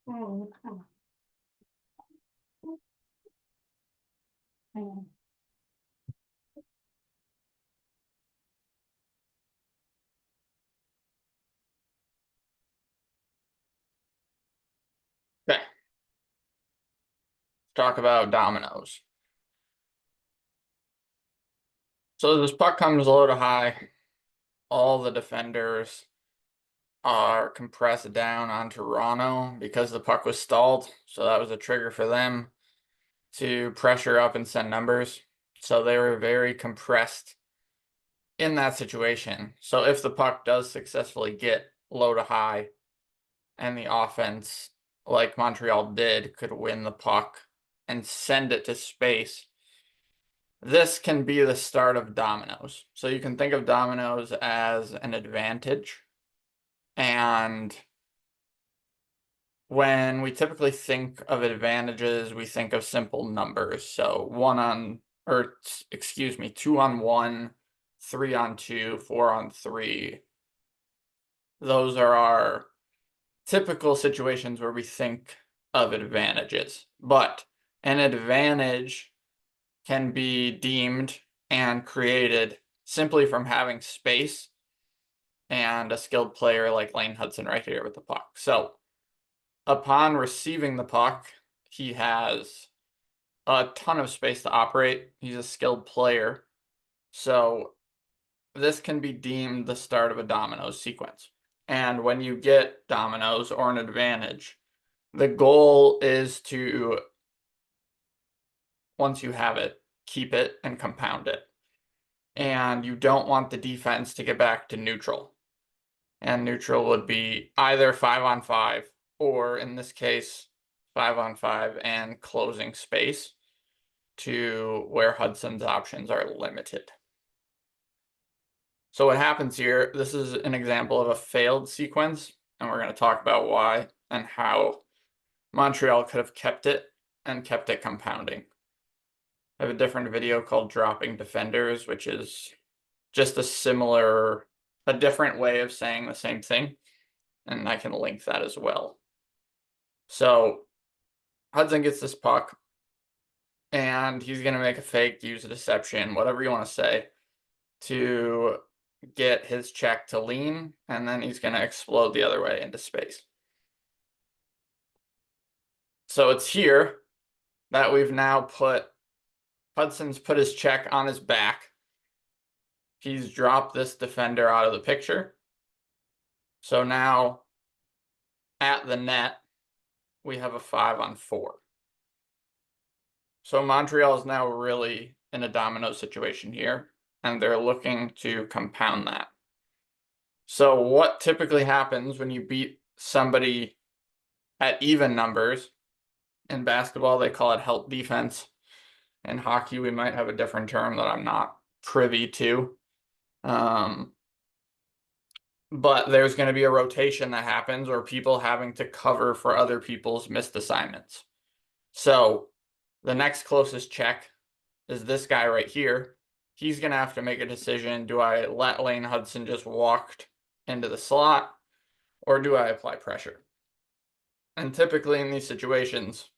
Okay, talk about dominoes. So this puck comes low to high. All the defenders are compressed down on Toronto because the puck was stalled. So that was a trigger for them to pressure up and send numbers. So they were very compressed in that situation. So if the puck does successfully get low to high and the offense, like Montreal did, could win the puck and send it to space, this can be the start of dominoes. So you can think of dominoes as an advantage. And when we typically think of advantages, we think of simple numbers. So 2 on 1, 3 on 2, 4 on 3. Those are our typical situations where we think of advantages. But an advantage can be deemed and created simply from having space and a skilled player like Lane Hudson right here with the puck. So upon receiving the puck, he has a ton of space to operate. He's a skilled player. So this can be deemed the start of a dominoes sequence. And when you get dominoes or an advantage, the goal is to, once you have it, keep it and compound it. And you don't want the defense to get back to neutral. And neutral would be either 5 on 5 or, in this case, 5 on 5 and closing space to where Hudson's options are limited. So what happens here, this is an example of a failed sequence, and we're going to talk about why and how Montreal could have kept it and kept it compounding. I have a different video called Dropping Defenders, which is just a different way of saying the same thing, and I can link that as well. So Hudson gets this puck, and he's going to make a fake, use a deception, whatever you want to say, to get his check to lean, and then he's going to explode the other way into space. So it's here that we've now Hudson's put his check on his back. He's dropped this defender out of the picture. So now at the net, we have a 5 on 4. So Montreal is now really in a domino situation here, and they're looking to compound that. So what typically happens when you beat somebody at even numbers? In basketball, they call it help defense. In hockey, we might have a different term that I'm not privy to. But there's going to be a rotation that happens, or people having to cover for other people's missed assignments. So the next closest check is this guy right here. He's going to have to make a decision. Do I let Lane Hudson just walk into the slot, or do I apply pressure? And typically in these situations,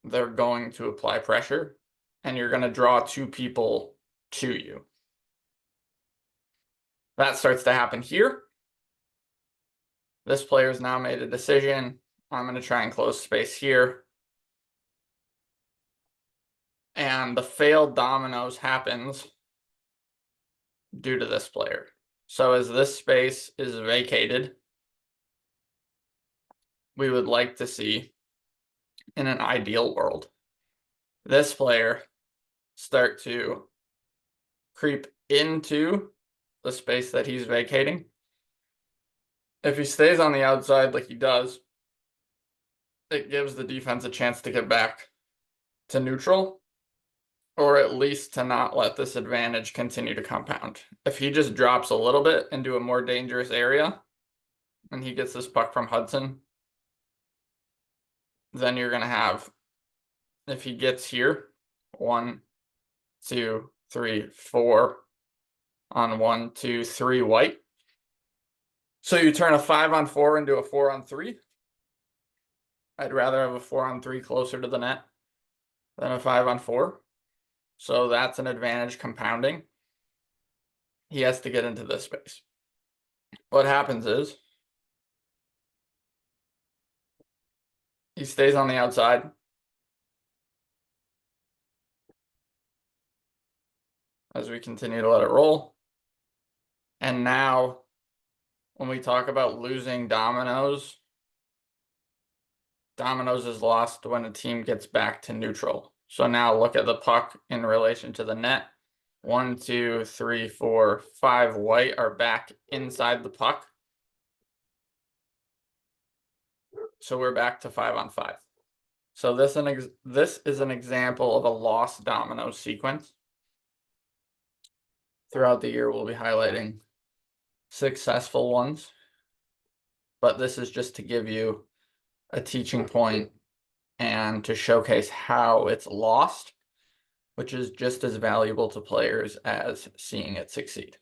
they're going to apply pressure, and you're going to draw 2 people to you. That starts to happen here. This player's now made a decision. I'm going to try and close space here. And the failed dominoes happens due to this player. So as this space is vacated, we would like to see, in an ideal world, this player start to creep into the space that he's vacating. If he stays on the outside like he does, it gives the defense a chance to get back to neutral, or at least to not let this advantage continue to compound. If he just drops a little bit into a more dangerous area and he gets this puck from Hudson, then you're going to have, if he gets here, 1, 2, 3, 4 on 1, 2, 3 white. So you turn a 5 on 4 into a 4 on 3. I'd rather have a 4-on-3 closer to the net than a 5-on-4. So that's an advantage compounding. He has to get into this space. What happens is he stays on the outside. As we continue to let it roll. And now, when we talk about losing dominoes, dominoes is lost when a team gets back to neutral. So now look at the puck in relation to the net. 1, 2, 3, 4, 5 white are back inside the puck. So we're back to 5-on-5. So this is an example of a lost domino sequence. Throughout the year, we'll be highlighting successful ones. But this is just to give you a teaching point and to showcase how it's lost, which is just as valuable to players as seeing it succeed.